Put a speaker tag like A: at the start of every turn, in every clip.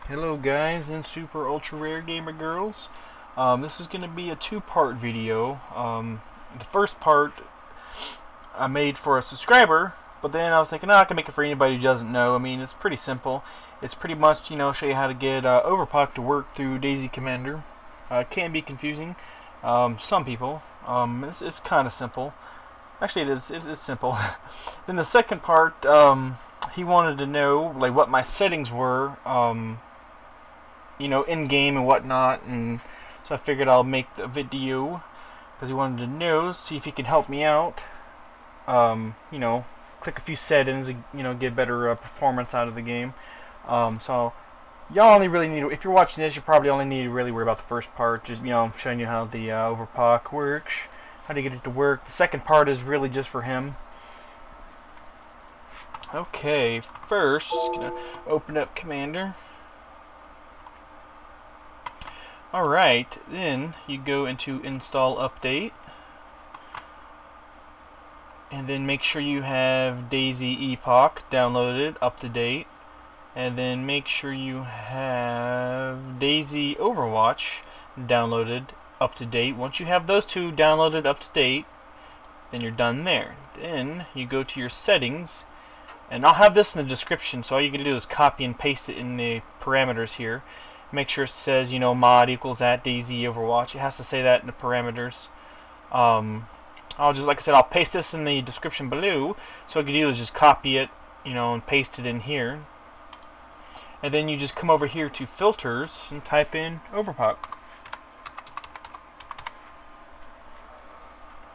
A: Hello guys and super ultra rare gamer girls. This is going to be a two-part video. The first part I made for a subscriber, but then I was thinking, I can make it for anybody who doesn't know. I mean, it's pretty simple. It's pretty much, show you how to get Overpoch to work through DayZ Commander. It can be confusing. Some people. It's kind of simple. Actually, it is simple. Then the second part, he wanted to know like what my settings were. In game and whatnot, and so I figured I'll make the video because he wanted to know, see if he can help me out. Click a few settings, get better performance out of the game. So y'all only really need, if you're watching this, you probably only need to really worry about the first part, just showing you how the Overpoch works, how to get it to work. The second part is really just for him. Okay, first, just gonna open up Commander. Alright, then you go into install update, and then make sure you have DayZ Epoch downloaded up to date, and then make sure you have DayZ Overwatch downloaded up to date. Once you have those two downloaded up to date, then you're done there. Then you go to your settings, and I'll have this in the description, so all you gotta do is copy and paste it in the parameters here. Make sure it says, mod equals at DayZ Overwatch. It has to say that in the parameters. I'll just, like I said, I'll paste this in the description below. So what you do is just copy it, and paste it in here. And then you just come over here to filters and type in Overpoch.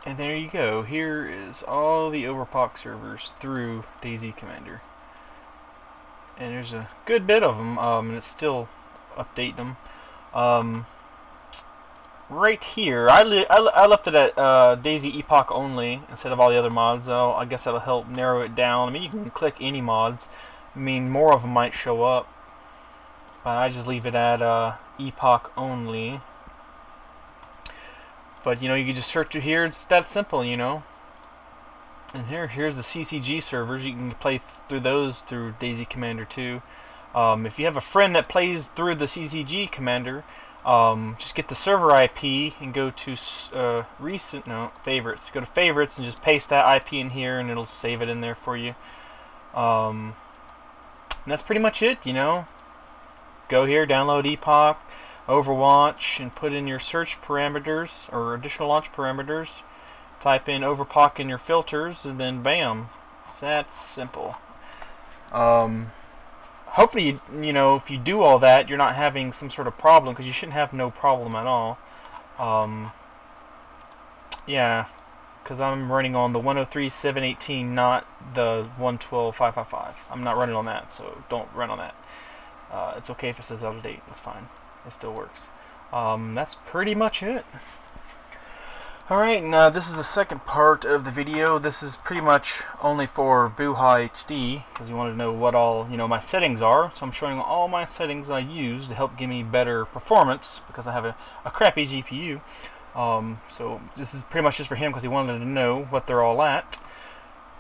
A: And there you go. Here is all the Overpoch servers through DayZ Commander. And there's a good bit of them, and it's still update them. Right here, I left it at DayZ Epoch only instead of all the other mods. I guess that'll help narrow it down. I mean, you can click any mods. I mean, more of them might show up, but I just leave it at Epoch only. But you can just search it here. It's that simple, And here's the CCG servers. You can play through those through DayZ Commander too. If you have a friend that plays through the CCG Commander, just get the server IP and go to favorites. Go to favorites and just paste that IP in here, and it'll save it in there for you. And that's pretty much it. Go here, download Epoch, Overwatch, and put in your search parameters or additional launch parameters. Type in Overpoch in your filters, and then bam, it's that simple. Hopefully, if you do all that, you're not having some sort of problem, because you shouldn't have no problem at all. Yeah, because I'm running on the 103.718, not the 112.555. I'm not running on that, so don't run on that. It's okay if it says out of date. It's fine. It still works. That's pretty much it. Alright, now this is the second part of the video. This is pretty much only for Buha HD, because you want to know what all, my settings are. So I'm showing all my settings I use to help give me better performance, because I have a crappy GPU. So this is pretty much just for him, because he wanted to know what they're all at.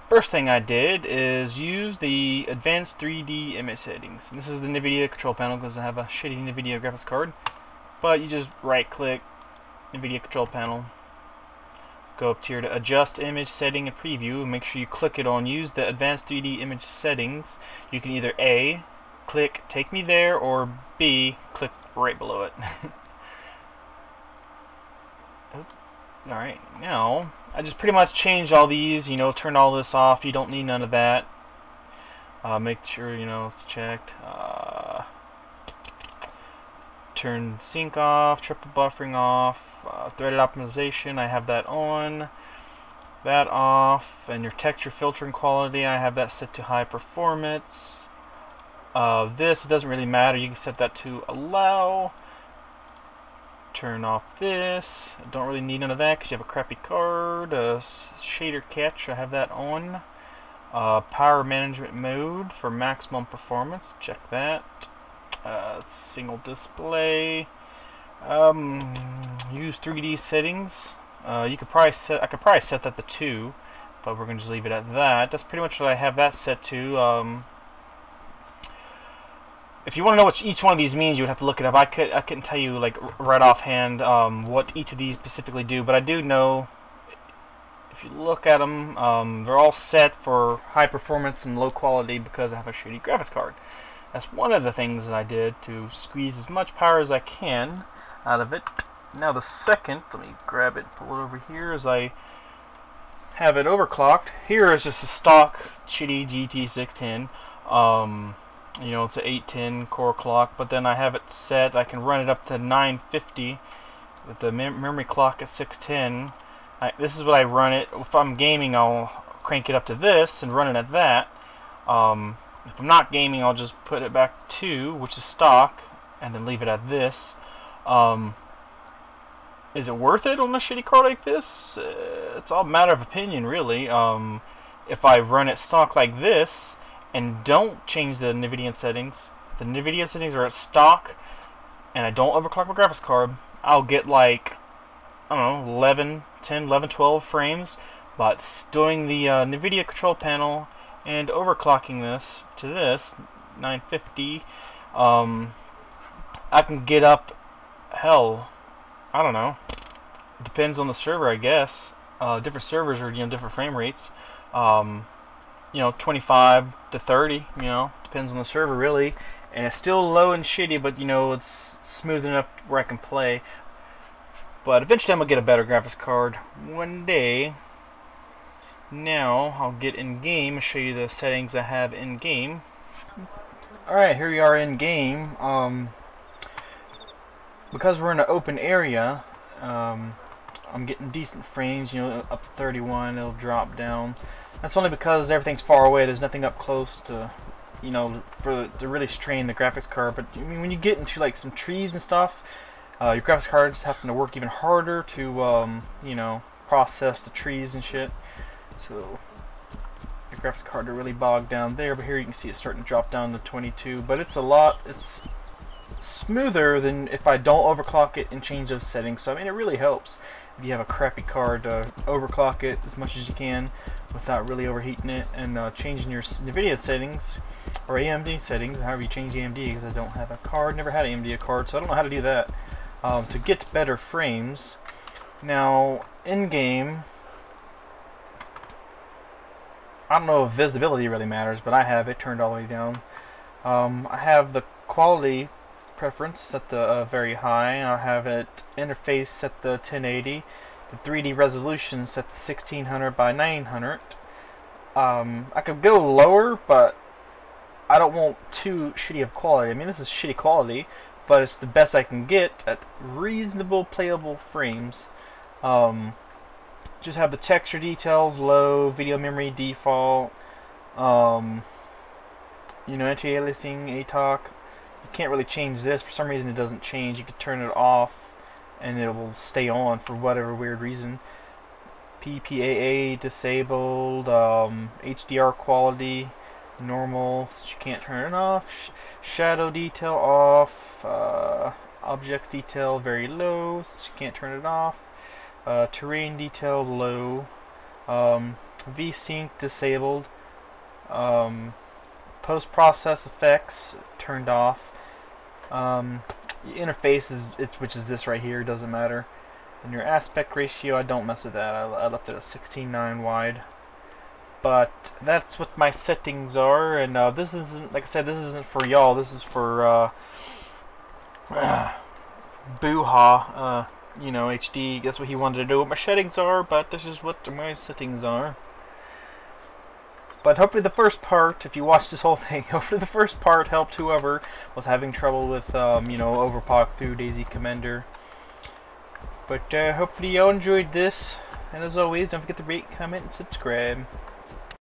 A: First thing I did is use the advanced 3D image settings. And this is the NVIDIA control panel, because I have a shitty NVIDIA graphics card. But you just right click NVIDIA control panel. Go up here to adjust image setting and preview, and make sure you click it on use the advanced 3D image settings. You can either A, click take me there, or B, click right below it. Alright, now I just pretty much changed all these, turned all this off. You don't need none of that. Make sure it's checked. Turn sync off, triple buffering off, threaded optimization, I have that on, that off, and your texture filtering quality, I have that set to high performance. This, it doesn't really matter, you can set that to allow. Turn off this, I don't really need none of that because you have a crappy card. Shader catch, I have that on. Power management mode for maximum performance, check that. Single display. Use 3D settings. I could probably set that to 2, but we're gonna just leave it at that. That's pretty much what I have that set to. if you want to know what each one of these means, you would have to look it up. I couldn't tell you like right offhand what each of these specifically do, but I do know. If you look at them, they're all set for high performance and low quality because I have a shitty graphics card. That's one of the things that I did to squeeze as much power as I can out of it. Now the second, let me grab it, pull it over here, as I have it overclocked. Here is just a stock shitty GT610. You know, it's an 810 core clock, but then I have it set. I can run it up to 950 with the memory clock at 610. This is what I run it. If I'm gaming, I'll crank it up to this and run it at that. If I'm not gaming, I'll just put it back to, which is stock, and then leave it at this. Is it worth it on a shitty card like this? It's all a matter of opinion, really. If I run it stock like this and don't change the NVIDIA settings, the NVIDIA settings are at stock, and I don't overclock my graphics card, I'll get like, I don't know, 10, 11, 12 frames. But doing the NVIDIA control panel and overclocking this to this 950, I can get up, hell, I don't know, it depends on the server, I guess. Different servers are, you know, different frame rates. You know, 25 to 30, you know, depends on the server really. And it's still low and shitty, but you know, it's smooth enough where I can play. But eventually I'm gonna get a better graphics card one day. Now I'll get in game and show you the settings I have in game. Alright, here we are in game. Because we're in an open area, I'm getting decent frames, you know, up to 31, it'll drop down. That's only because everything's far away, there's nothing up close to, you know, to really strain the graphics card. But I mean, when you get into like some trees and stuff, your graphics card's having to work even harder to, you know, process the trees and shit. So your graphics card are really bogged down there, but here you can see it's starting to drop down to 22. But it's it's smoother than if I don't overclock it and change those settings. So I mean, it really helps if you have a crappy card to overclock it as much as you can without really overheating it, and changing your NVIDIA settings or AMD settings, however you change AMD, because I don't have a card, never had an AMD card, so I don't know how to do that, to get better frames. Now in game, I don't know if visibility really matters, but I have it turned all the way down. I have the quality preference set the very high. I have it interface set the 1080. The 3D resolution set to 1600 by 900. I could go lower, but I don't want too shitty of quality. I mean, this is shitty quality, but it's the best I can get at reasonable playable frames. Just have the texture details low, video memory default, you know, anti-aliasing, ATOC. You can't really change this. For some reason it doesn't change. You can turn it off and it will stay on for whatever weird reason. PPAA disabled, HDR quality normal, so you can't turn it off. Shadow detail off, objects detail very low, so you can't turn it off. Terrain detail low, VSync disabled, post-process effects turned off. Interface is which is this right here, doesn't matter. And your aspect ratio, I don't mess with that. I left it at 16:9 wide. But that's what my settings are, and this isn't, like I said, this isn't for y'all. This is for Boo-ha, you know, HD. That's what he wanted to do. What my settings are, but this is what my settings are. But hopefully the first part, if you watch this whole thing, hopefully the first part helped whoever was having trouble with, you know, Overpoch through DayZ Commander. But hopefully y'all enjoyed this. And as always, don't forget to rate, comment, and subscribe.